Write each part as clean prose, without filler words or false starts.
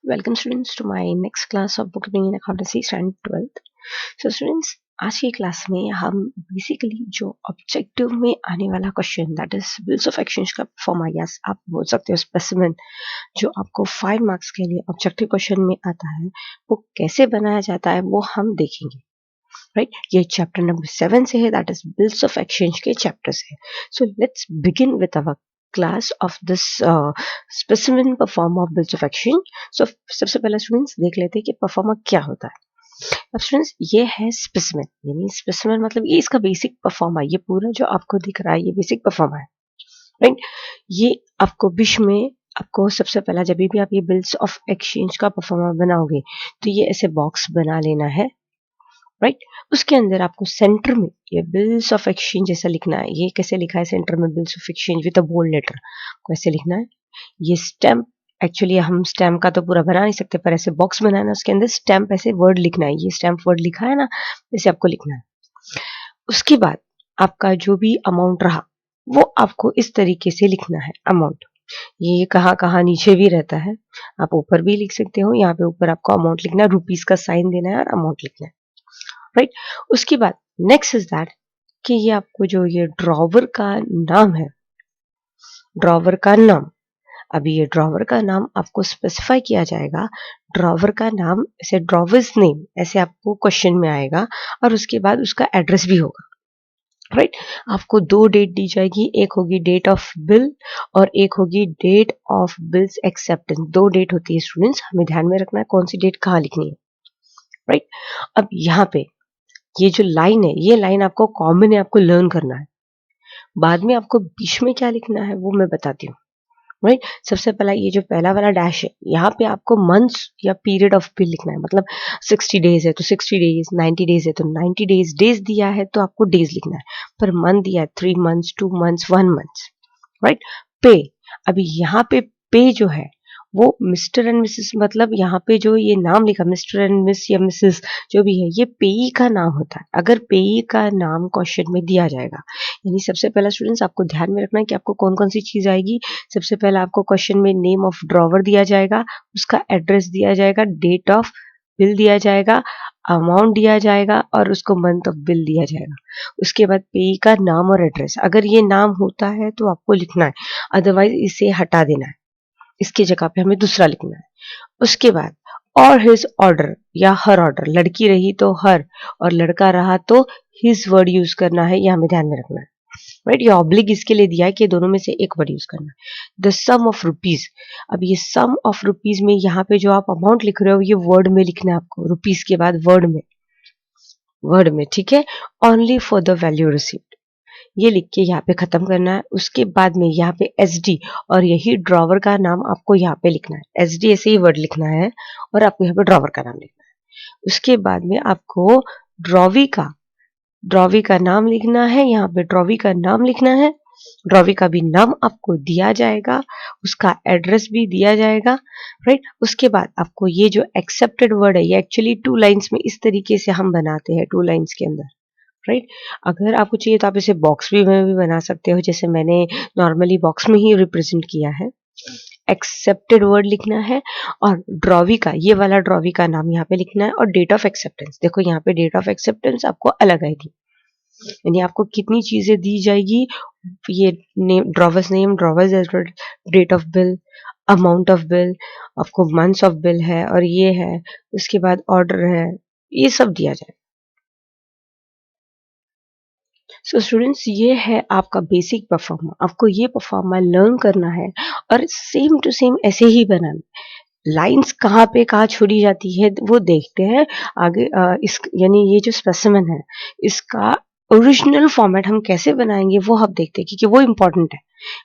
Welcome students to my next class of bookkeeping in accountancy standard 12th. So students, आज की class में हम basically जो objective में आने वाला question that is bills of exchange का फॉर्मा या आप बोल सकते हो स्पेसिमेन जो आपको 5 मार्क्स के लिए ऑब्जेक्टिव क्वेश्चन में आता है वो कैसे बनाया जाता है वो हम देखेंगे. राइट, ये चैप्टर नंबर 7 से है, that is bills of exchange के चैप्टर से. So let's begin with our class of this specimen proforma of bills of exchange. So सबसे पहले स्टूडेंट्स देख लेते हैं कि परफॉर्मा क्या होता है. अब स्टूडेंट्स ये है स्पेसिमेन, यानी स्पेसिमेन मतलब ये इसका बेसिक परफॉर्मा, ये पूरा जो आपको दिख रहा है ये बेसिक परफॉर्मा है. राइट, ये आपको विश में आपको सबसे पहला जब भी आप ये बिल्स ऑफ एक्सचेंज का परफॉर्मा बनाओगे तो ये ऐसे बॉक्स बना लेना है. राइट, उसके अंदर आपको सेंटर में ये बिल्स ऑफ एक्सचेंज जैसा लिखना है. ये कैसे लिखा है सेंटर में bills of exchange with a bold letter, कैसे लिखना है. ये स्टैम्प, एक्चुअली हम स्टैम्प का तो पूरा बना नहीं सकते पर ऐसे बॉक्स बनाना, उसके अंदर स्टैम्प ऐसे वर्ड लिखना है. ये स्टैम्प वर्ड लिखा है ना, ऐसे आपको लिखना है. उसके बाद आपका जो भी अमाउंट रहा वो आपको इस तरीके से लिखना है. अमाउंट ये कहाँ कहाँ नीचे भी रहता है, आप ऊपर भी लिख सकते हो. यहाँ पे ऊपर आपको अमाउंट लिखना है, रुपीज का साइन देना है और अमाउंट लिखना है. राइट, उसके बाद नेक्स्ट इज दैट कि ये आपको जो ये ड्रॉवर का नाम है, ड्रॉवर का नाम, अभी ये ड्रॉवर का नाम आपको स्पेसिफाई किया जाएगा. ड्रॉवर का नाम ऐसे ड्रॉवर्स नेम ऐसे आपको क्वेश्चन में आएगा और उसके बाद उसका एड्रेस भी होगा. राइट, आपको 2 डेट दी जाएगी, एक होगी डेट ऑफ बिल और एक होगी date of bills acceptance. 2 date होती है स्टूडेंट्स, हमें ध्यान में रखना है कौन सी डेट कहाँ लिखनी है. राइट, अब यहाँ पे ये जो लाइन है ये लाइन आपको कॉमन है, आपको लर्न करना है. बाद में आपको बीच में क्या लिखना है वो मैं बताती हूँ. राइट, सबसे पहला ये जो पहला वाला डैश है यहाँ पे आपको मंथ्स या पीरियड ऑफ बिल लिखना है. मतलब 60 डेज है तो 60 डेज, 90 डेज है तो 90 डेज, डेज दिया है तो आपको डेज लिखना है. पर मंथ दिया है 3 मंथ्स, 2 मंथ्स, 1 मंथ. राइट, पे, अभी यहाँ पे जो है वो मिस्टर एंड मिसेस, मतलब यहाँ पे जो ये नाम लिखा मिस्टर एंड मिस या मिसेस जो भी है ये पेई का नाम होता है. अगर पेई का नाम क्वेश्चन में दिया जाएगा, यानी सबसे पहला स्टूडेंट्स आपको ध्यान में रखना है कि आपको कौन कौन सी चीज आएगी. सबसे पहला आपको क्वेश्चन में नेम ऑफ ड्रॉवर दिया जाएगा, उसका एड्रेस दिया जाएगा, डेट ऑफ बिल दिया जाएगा, अमाउंट दिया जाएगा और उसको मंथ ऑफ बिल दिया जाएगा. उसके बाद पेई का नाम और एड्रेस, अगर ये नाम होता है तो आपको लिखना है, अदरवाइज इसे हटा देना है, इसकी जगह पे हमें दूसरा लिखना है. उसके बाद और हिज ऑर्डर या हर ऑर्डर, लड़की रही तो हर और लड़का रहा तो हिज वर्ड यूज करना है, यह हमें ध्यान में रखना है. राइट, ये ऑब्लिक इसके लिए दिया है कि दोनों में से एक वर्ड यूज करना है. द सम ऑफ रुपीज, अब ये सम ऑफ रुपीज में यहाँ पे जो आप अमाउंट लिख रहे हो ये वर्ड में लिखना है आपको, रुपीज के बाद वर्ड में. ठीक है, only for the value received ये लिख के यहाँ पे खत्म करना है. उसके बाद में यहाँ पे एसडी और यही ड्रॉवर का नाम आपको यहाँ पे लिखना है. एसडी ऐसे ही वर्ड लिखना है और आपको यहाँ पे ड्रॉवर का नाम लिखना है. उसके बाद में आपको ड्रॉवी का नाम लिखना है, यहाँ पे ड्रॉवी का नाम लिखना है. ड्रॉवी का भी नाम आपको दिया जाएगा, उसका एड्रेस भी दिया जाएगा. राइट, उसके बाद आपको ये जो एक्सेप्टेड वर्ड है ये एक्चुअली 2 लाइन्स में इस तरीके से हम बनाते हैं, 2 लाइन्स के अंदर. राइट, अगर आपको चाहिए तो आप इसे बॉक्स भी में भी बना सकते हो, जैसे मैंने नॉर्मली बॉक्स में ही रिप्रेजेंट किया है. एक्सेप्टेड वर्ड लिखना है और ड्रॉवी का, ये वाला ड्रॉवी का नाम यहाँ पे लिखना है और डेट ऑफ एक्सेप्टेंस. देखो यहाँ पे डेट ऑफ एक्सेप्टेंस आपको अलग आएगी, यानी आपको कितनी चीजें दी जाएगी. ये name, drawers address, date of bill, amount of bill, आपको मंथ्स ऑफ बिल है और ये है. उसके बाद ऑर्डर है, ये सब दिया जाए. सो स्टूडेंट्स ये है आपका बेसिक परफॉर्मा, आपको ये परफॉर्मा लर्न करना है और सेम टू सेम ऐसे ही बनाना. लाइंस कहाँ पे कहाँ छोड़ी जाती है वो देखते हैं आगे. इस यानी ये जो स्पेसिमेन है इसका ओरिजिनल फॉर्मेट हम कैसे बनाएंगे वो हम देखते हैं, क्योंकि वो इम्पोर्टेंट है,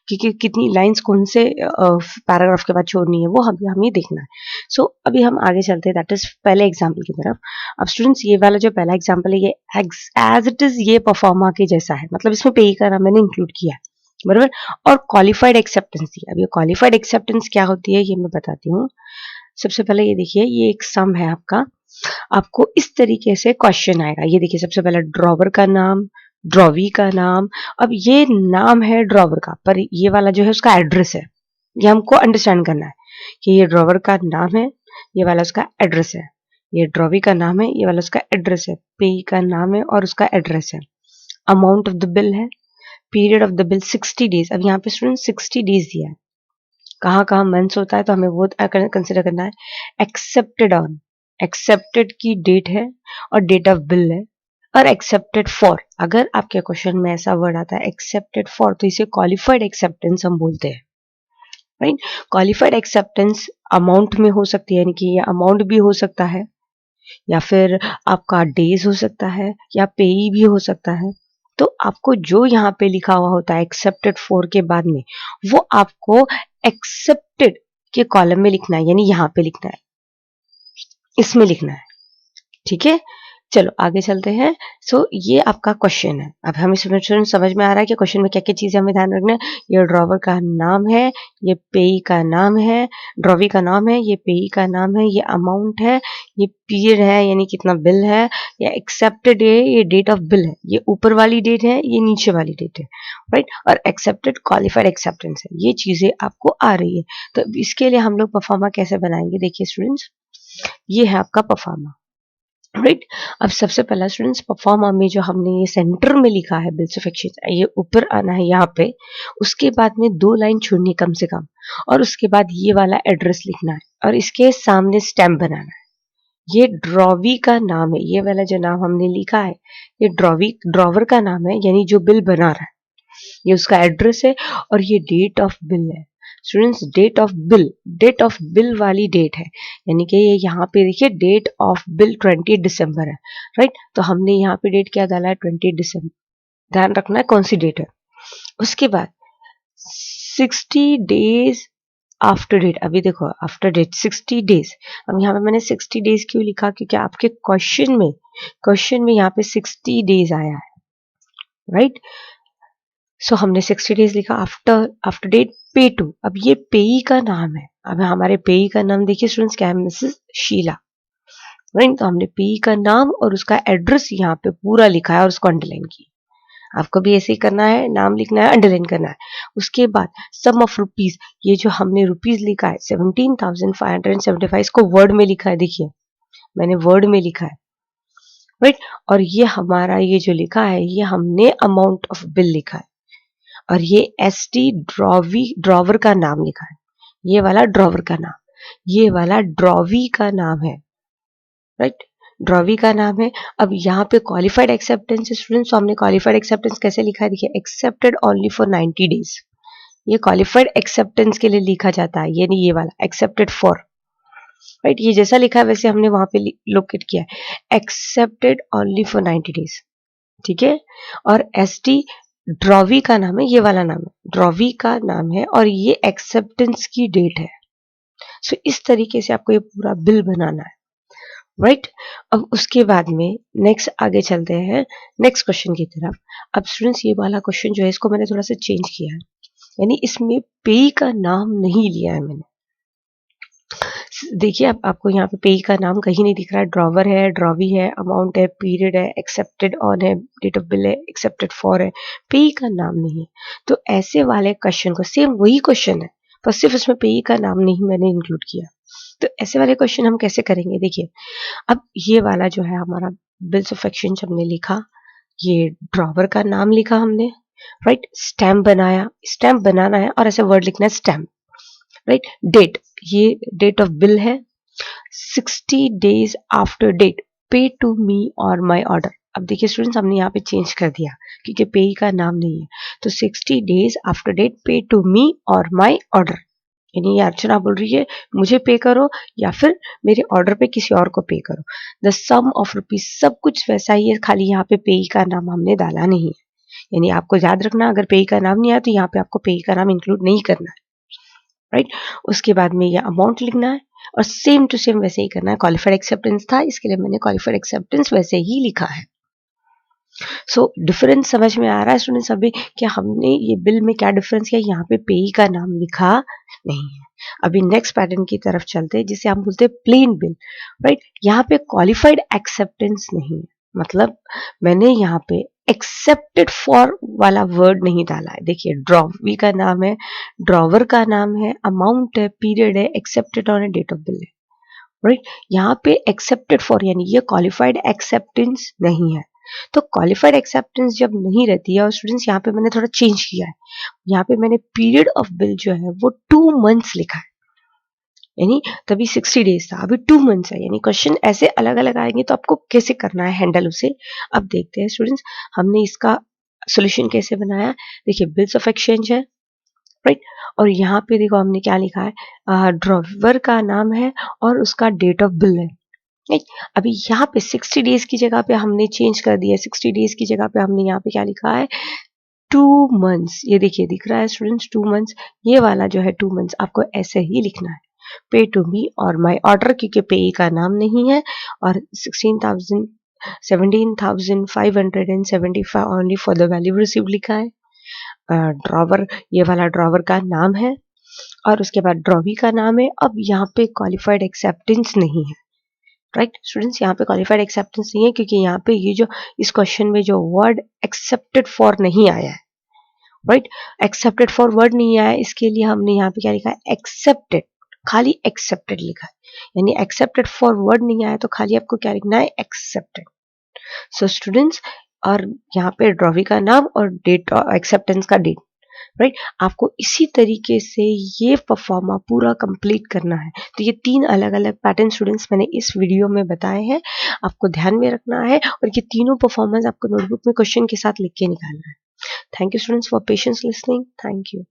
क्योंकि कितनी लाइंस कौन से पैराग्राफ के बाद छोड़नी है वो हमें देखना है. सो अभी हम आगे चलते हैं, दैट इज पहले एग्जाम्पल की तरफ. अब स्टूडेंट्स ये वाला जो पहला एग्जाम्पल है ये एज इट इज ये परफॉर्मा के जैसा है, मतलब इसमें पे का नाम मैंने इंक्लूड किया है, बराबर. और क्वालिफाइड एक्सेप्टेंस दिया. अब ये क्वालिफाइड एक्सेप्टेंस क्या होती है ये मैं बताती हूँ. सबसे पहले ये देखिए, ये एक सम है आपका, आपको इस तरीके से क्वेश्चन आएगा. ये देखिए सबसे पहले ड्रॉवर का नाम, ड्रॉवी का नाम. अब ये नाम है ड्रॉवर का, पर ये वाला जो है उसका एड्रेस है, ये हमको अंडरस्टैंड करना है. कि ये ड्रॉवर का नाम है, ये वाला उसका एड्रेस है, ये ड्रॉवी का नाम है, ये वाला उसका एड्रेस है, पेई का नाम है और उसका एड्रेस है, अमाउंट ऑफ द बिल है, period of the bill 60 days. अब यहाँ पे स्टूडेंट 60 डेज दिया है, कहाँ कहाँ मंथ्स होता है तो हमें वो कंसिडर करना है। एक्सेप्टेड ऑन, एक्सेप्टेड की डेट है और डेट ऑफ बिल है, और एक्सेप्टेड फॉर, अगर आपके क्वेश्चन में ऐसा वर्ड आता है एक्सेप्टेड फॉर तो इसे क्वालिफाइड एक्सेप्टेंस हम बोलते हैं, राइट। क्वालिफाइड एक्सेप्टेंस अमाउंट में हो सकती है, यानी कि ये अमाउंट भी हो सकता है, या फिर आपका डेज हो सकता है, या पेई भी हो सकता है। तो आपको जो यहाँ पे लिखा हुआ होता है एक्सेप्टेड फॉर के बाद में, वो आपको एक्सेप्टेड के कॉलम में लिखना है, यानी यहाँ पे लिखना है, इसमें लिखना है, ठीक है। चलो आगे चलते हैं। सो ये आपका क्वेश्चन है। अब हमें स्टूडेंट समझ में आ रहा है कि क्वेश्चन में क्या क्या चीजें हमें ध्यान रखना है। ये ड्रॉवर का नाम है, ये पेई का नाम है, ड्रॉवी का नाम है, ये पेई का नाम है, ये अमाउंट है, ये पीरियड है यानी कितना बिल है, या एक्सेप्टेड है, ये डेट ऑफ बिल है, ये ऊपर वाली डेट है, ये नीचे वाली डेट है, राइट। और एक्सेप्टेड क्वालिफाइड एक्सेप्टेंस है, ये चीजें आपको आ रही है। तो इसके लिए हम लोग परफॉर्मा कैसे बनाएंगे, देखिए स्टूडेंट्स, ये है आपका परफॉर्मा, राइट। अब सबसे पहला स्टूडेंट्स परफॉर्मा में जो हमने ये सेंटर में लिखा है बिल्स ऑफ एक्सचेंज, ये ऊपर आना है यहाँ पे, उसके बाद में 2 लाइन छोड़नी कम से कम, और उसके बाद ये वाला एड्रेस लिखना है और इसके सामने स्टैम्प बनाना है। ये ड्रॉवी का नाम है, ये वाला जो नाम हमने लिखा है ये ड्रॉवर का नाम है, यानी जो बिल बना रहा है, ये उसका एड्रेस है, और ये डेट ऑफ बिल है स्टूडेंट्स, डेट ऑफ बिल वाली डेट है, यानी कि ये यहाँ पे देखिए डेट ऑफ बिल 20 दिसंबर है, राइट। तो हमने यहाँ पे डेट क्या डाला है, 20 दिसंबर, ध्यान रखना है कौन सी डेट है। उसके बाद 60 डेज आफ्टर डेट, अभी देखो आफ्टर डेट 60 डेज, अब यहाँ पे मैंने 60 डेज क्यों लिखा, क्योंकि आपके क्वेश्चन में यहाँ पे 60 डेज आया है, राइट। सो हमने 60 डेज लिखा। आफ्टर डेट पे टू, अब ये पेई का नाम है, अब हमारे पेई का नाम देखिए स्टूडेंट्स क्या है, मिसेस शीला, राइट। तो हमने पेई का नाम और उसका एड्रेस यहाँ पे पूरा लिखा है और उसको अंडरलाइन की। आपको भी ऐसे ही करना है, नाम लिखना है, अंडरलाइन करना है। उसके बाद सम ऑफ रुपीज, ये जो हमने रुपीज लिखा है 17,575, इसको वर्ड में लिखा है, देखिए मैंने वर्ड में लिखा है, राइट। और ये हमारा ये जो लिखा है ये हमने अमाउंट ऑफ बिल लिखा है, और ये एसटी ड्रॉवर का नाम लिखा है, ये वाला ड्रॉवर का नाम, ये वाला ड्रॉवी का नाम है, राइट, ड्रॉवी का नाम है। अब यहाँ पे क्वालिफाइड एक्सेप्टेंस स्टूडेंट्स, तो हमने क्वालिफाइड एक्सेप्टेंस कैसे लिखा है, देखिए एक्सेप्टेड ओनली फॉर 90 डेज, ये क्वालिफाइड एक्सेप्टेंस के लिए लिखा जाता है, यानी ये वाला एक्सेप्टेड फॉर, राइट। ये जैसा लिखा है वैसे हमने वहां पे लोकेट किया है, एक्सेप्टेड ओनली फॉर 90 डेज, ठीक है। और एसटी ड्रॉवी का नाम है, ये वाला नाम है, ड्रॉवी का नाम है, और ये एक्सेप्टेंस की डेट है। सो इस तरीके से आपको ये पूरा बिल बनाना है, राइट। अब उसके बाद में नेक्स्ट आगे चलते हैं नेक्स्ट क्वेश्चन की तरफ। अब स्टूडेंट्स ये वाला क्वेश्चन जो है इसको मैंने थोड़ा सा चेंज किया है, यानी इसमें पे का नाम नहीं लिया है मैंने। देखिए अब आपको यहाँ पे पे का नाम कहीं नहीं दिख रहा है, ड्रॉवर है, ड्रॉवी है, अमाउंट है, पीरियड है, एक्सेप्टेड ऑन है, डेट ऑफ बिल है, एक्सेप्टेड फॉर है, पे का नाम नहीं है। तो ऐसे वाले क्वेश्चन को, सेम वही क्वेश्चन है पर सिर्फ उसमें पे का नाम नहीं मैंने इंक्लूड किया, तो ऐसे वाले क्वेश्चन हम कैसे करेंगे, देखिए अब ये वाला जो है हमारा बिल्स ऑफ एक्सचेंज हमने लिखा, ये ड्रॉवर का नाम लिखा हमने, राइट। स्टैम्प बनाया, स्टैम्प बनाना है और ऐसे वर्ड लिखना है स्टैम्प, राइट। डेट, ये डेट ऑफ बिल है, 60 डेज आफ्टर डेट पे टू मी और माई ऑर्डर। अब देखिए स्टूडेंट्स हमने यहाँ पे चेंज कर दिया क्योंकि पे का नाम नहीं है, तो 60 डेज आफ्टर डेट पे टू मी और माई ऑर्डर, यानी ये अर्चना बोल रही है मुझे पे करो या फिर मेरे ऑर्डर पे किसी और को पे करो। द सम ऑफ रुपीज, सब कुछ वैसा ही है, खाली यहाँ पे पे का नाम हमने डाला नहीं है, यानी आपको याद रखना अगर पे का नाम नहीं आया तो यहाँ पे आपको पे का नाम इंक्लूड नहीं करना है, राइट। उसके बाद में ये अमाउंट लिखना है और सेम टू सेम वैसे ही करना है। क्वालिफाइड एक्सेप्टेंस था इसके लिए मैंने क्वालिफाइड एक्सेप्टेंस वैसे ही लिखा है। सो डिफरेंस समझ में आ रहा है स्टूडेंट्स अभी कि हमने ये बिल में क्या डिफरेंस किया, यहाँ पे पेई का नाम लिखा नहीं है। अभी नेक्स्ट पैटर्न की तरफ चलते हैं जिसे हम बोलते हैं प्लेन बिल, राइट। यहाँ पे क्वालिफाइड एक्सेप्टेंस नहीं है, मतलब मैंने यहाँ पे एक्सेप्टेड फॉर वाला वर्ड नहीं डाला है। देखिए ड्रॉवी का नाम है, ड्रॉवर का नाम है, अमाउंट है, पीरियड है, accepted on date of bill है, राइट। यहाँ पे एक्सेप्टेड फॉर यानी ये क्वालिफाइड एक्सेप्टेंस नहीं है। तो क्वालिफाइड एक्सेप्टेंस जब नहीं रहती है, और स्टूडेंट्स यहाँ पे मैंने थोड़ा चेंज किया है, यहाँ पे मैंने पीरियड ऑफ बिल जो है वो 2 मंथ्स लिखा है, यानी तभी 60 डेज था, अभी 2 मंथ्स है। यानी क्वेश्चन ऐसे अलग अलग आएंगे तो आपको कैसे करना है हैंडल उसे, अब देखते हैं स्टूडेंट्स हमने इसका सोल्यूशन कैसे बनाया। देखिए बिल्स ऑफ एक्सचेंज है, राइट, और यहाँ पे देखो हमने क्या लिखा है, ड्रॉवर का नाम है और उसका डेट ऑफ बिल है, राइट। अभी यहाँ पे 60 डेज की जगह पे हमने चेंज कर दिया, 60 डेज की जगह पे हमने यहाँ पे क्या लिखा है, 2 मंथ्स। ये देखिए दिख रहा है स्टूडेंट्स 2 मंथ्स, ये वाला जो है 2 मंथ्स आपको ऐसे ही लिखना है, पे टू मी और माई ऑर्डर, क्योंकि पे का नाम नहीं है, और 17,575 only for the value receive लिखा है। ड्रॉवर, ये वाला ड्रॉवर का नाम है, और उसके बाद ड्रॉवी का नाम है। अब यहाँ पे क्वालिफाइड एक्सेप्टेंस नहीं है, राइट स्टूडेंट्स, यहाँ पे क्वालिफाइड एक्सेप्टेंस नहीं है क्योंकि यहाँ पे ये जो इस क्वेश्चन में जो वर्ड एक्सेप्टेड फॉर नहीं आया है, राइट, एक्सेप्टेड फॉर वर्ड नहीं आया, इसके लिए हमने यहाँ पे क्या लिखा है, एक्सेप्टेड, खाली एक्सेप्टेड लिखा है, यानी एक्सेप्टेड फॉर वर्ड नहीं आया तो खाली आपको क्या लिखना है, एक्सेप्टेड। सो स्टूडेंट्स, और यहाँ पे ड्रॉवी का नाम और डेट, एक्सेप्टेंस का डेट, राइट, आपको इसी तरीके से ये परफॉर्मा पूरा कंप्लीट करना है। तो ये 3 अलग अलग पैटर्न स्टूडेंट्स मैंने इस वीडियो में बताए हैं, आपको ध्यान में रखना है, और ये तीनों परफॉर्मेंस आपको नोटबुक में क्वेश्चन के साथ लिख के निकालना है। Thank you students for patience listening, thank you.